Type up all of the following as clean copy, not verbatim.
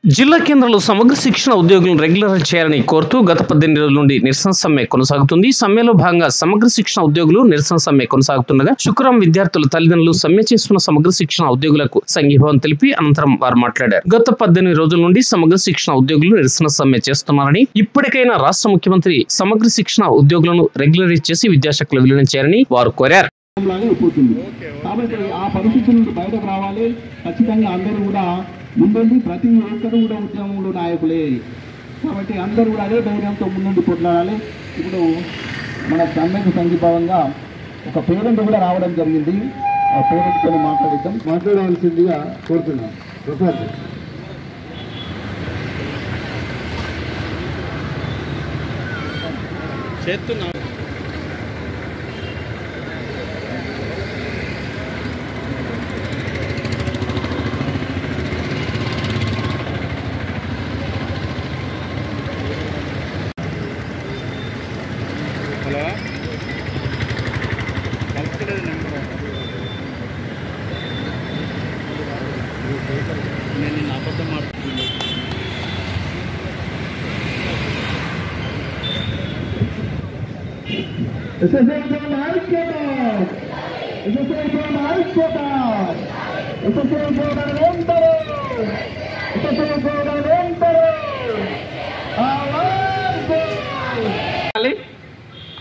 జిల్లా కేంద్రంలో సమగ్ర శిక్షణ ఉద్యోగులను రెగ్యులర్ చేయాలని కోరుతూ గత 18 రోజుల నుండి నిరసన సమ్మె కొనసాగుతుంది. సమ్మెలో భాగంగా సమగ్ర శిక్షణ ఉద్యోగులు నిరసన సమ్మె కొనసాగుతుండగా శుక్రవారం విద్యార్థుల తల్లిదండ్రులు సమ్మె చేస్తున్న సమగ్ర శిక్షణ ఉద్యోగులకు సంఘీభావం తెలిపి అనంతరం వారు మాట్లాడారు. గత 18 రోజుల నుండి సమగ్ర శిక్షణ ఉద్యోగులు నిరసన సమ్మె చేస్తున్నారని, ఇప్పటికైనా రాష్ట్ర ముఖ్యమంత్రి సమగ్ర శిక్షణ ఉద్యోగులను రెగ్యులరైజ్ చేసి విద్యాశాఖలో విలీనం చేయాలని వారు కోరారు. కాబట్టి ఆ పరిస్థితుల నుండి బయటకు రావాలి. ఖచ్చితంగా అందరూ కూడా ముందుండి ప్రతి ఒక్కరు కూడా ఉద్యమంలో నాయకులే. కాబట్టి అందరూ కూడా అదే ధైర్యంతో ముందుండి కొట్లాడాలి. ఇప్పుడు మన సమ్మెకు సంఘీభావంగా ఒక పేరెంట్ కూడా రావడం జరిగింది. ఆ పేరెంట్తో మాట్లాడవలసిందిగా కోరుతున్నాం. ప్రసాద్ చేస్తున్నా. హలో, కలుపుతలేదు నెంబర్. నేను నిన్న అబద్ధం మాట్లాడుతున్నాను.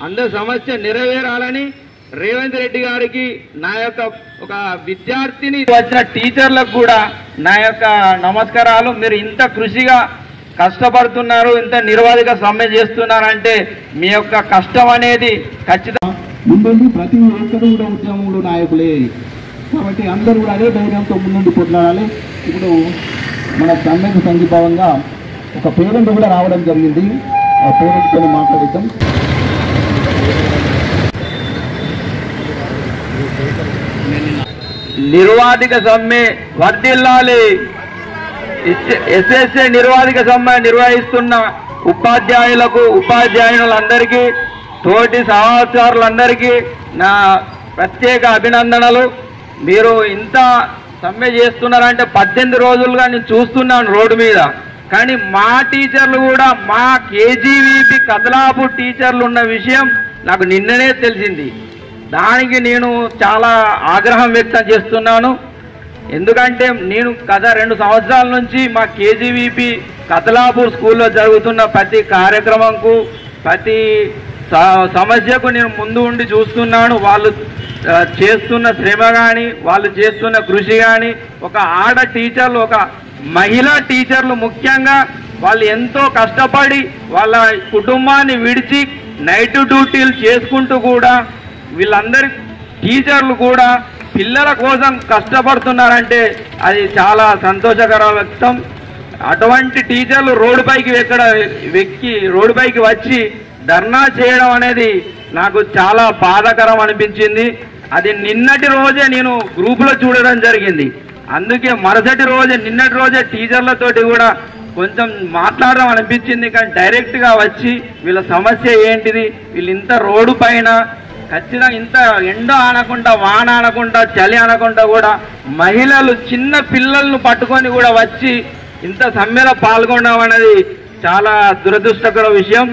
అందరి సమస్య నెరవేరాలని రేవంత్ రెడ్డి గారికి నా యొక్క ఒక విద్యార్థిని వచ్చిన టీచర్లకు కూడా నా యొక్క నమస్కారాలు. మీరు ఇంత కృషిగా కష్టపడుతున్నారు, ఇంత నిర్వాధిక సమ్మె చేస్తున్నారంటే మీ యొక్క కష్టం అనేది ఖచ్చితంగా ముందుండి ప్రతి ఒక్కరు కూడా ఉద్యమంలో నాయకులే. కాబట్టి అందరూ కూడా అదే ధైర్యంతో ముందుండి కొట్లాడాలి. ఇప్పుడు మన సమ్మెకు సంఘీభావంగా ఒక పేరెంట్ కూడా రావడం జరిగింది. ఆ పేరెంట్తో మాట్లాడిద్దాం. నిర్వాధిక సమ్మె వర్ధిల్లాలి. ఎస్ఎస్ఏ నిర్వాధిక సమ్మె నిర్వహిస్తున్న ఉపాధ్యాయులకు, ఉపాధ్యాయులందరికీ, తోటి సహచరులందరికీ నా ప్రత్యేక అభినందనలు. మీరు ఇంత సమ్మె చేస్తున్నారంటే 18 రోజులుగా నేను చూస్తున్నాను రోడ్డు మీద. కానీ మా టీచర్లు కూడా, మా కేజీవీపీ కదలాపూర్ టీచర్లు ఉన్న విషయం నాకు నిన్ననే తెలిసింది. దానికి నేను చాలా ఆగ్రహం వ్యక్తం చేస్తున్నాను. ఎందుకంటే నేను గత 2 సంవత్సరాల నుంచి మా కేజీవీపీ కదలాపూర్ స్కూల్లో జరుగుతున్న ప్రతి కార్యక్రమంకు, ప్రతి సమస్యకు నేను ముందు ఉండి చూస్తున్నాను. వాళ్ళు చేస్తున్న శ్రమ కానీ, వాళ్ళు చేస్తున్న కృషి కానీ, ఒక ఆడ టీచర్లు, ఒక మహిళా టీచర్లు ముఖ్యంగా వాళ్ళు ఎంతో కష్టపడి వాళ్ళ కుటుంబాన్ని విడిచి నైట్ డ్యూటీలు చేసుకుంటూ కూడా వీళ్ళందరి టీచర్లు కూడా పిల్లల కోసం కష్టపడుతున్నారంటే అది చాలా సంతోషకర వ్యక్తం. అటువంటి టీచర్లు రోడ్డుపైకి రోడ్డుపైకి వచ్చి ధర్నా చేయడం అనేది నాకు చాలా బాధాకరం అనిపించింది. అది నిన్నటి రోజే నేను గ్రూపులో చూడడం జరిగింది. అందుకే మరుసటి రోజే, నిన్నటి రోజే టీచర్లతోటి కూడా కొంచెం మాట్లాడడం అనిపించింది. కానీ డైరెక్ట్గా వచ్చి వీళ్ళ సమస్య ఏంటిది, వీళ్ళు ఇంత రోడ్డు పైన ఖచ్చితంగా ఇంత ఎండ అనకుండా, వాన అనకుండా, చలి అనకుండా కూడా మహిళలు, చిన్న పిల్లలను పట్టుకొని కూడా వచ్చి ఇంత సమ్మెలో పాల్గొనడం అనేది చాలా దురదృష్టకర విషయం.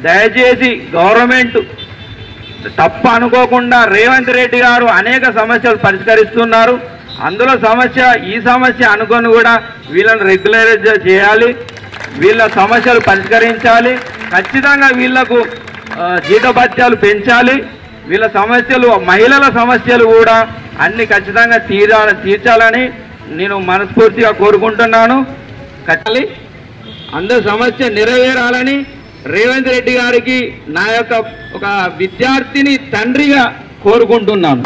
దయచేసి గవర్నమెంట్ తప్పు అనుకోకుండా రేవంత్ రెడ్డి గారు అనేక సమస్యలు పరిష్కరిస్తున్నారు. అందులో ఈ సమస్య అనుకొని కూడా వీళ్ళని రెగ్యులరైజ్ చేయాలి, వీళ్ళ సమస్యలు పరిష్కరించాలి. ఖచ్చితంగా వీళ్లకు జీతభత్యాలు పెంచాలి. వీళ్ళ సమస్యలు, మహిళల సమస్యలు కూడా అన్ని ఖచ్చితంగా తీర్చాలని నేను మనస్ఫూర్తిగా కోరుకుంటున్నాను. అందరి సమస్య నెరవేరాలని రేవంత్ రెడ్డి గారికి నా యొక్క ఒక విద్యార్థిని తండ్రిగా కోరుకుంటున్నాను.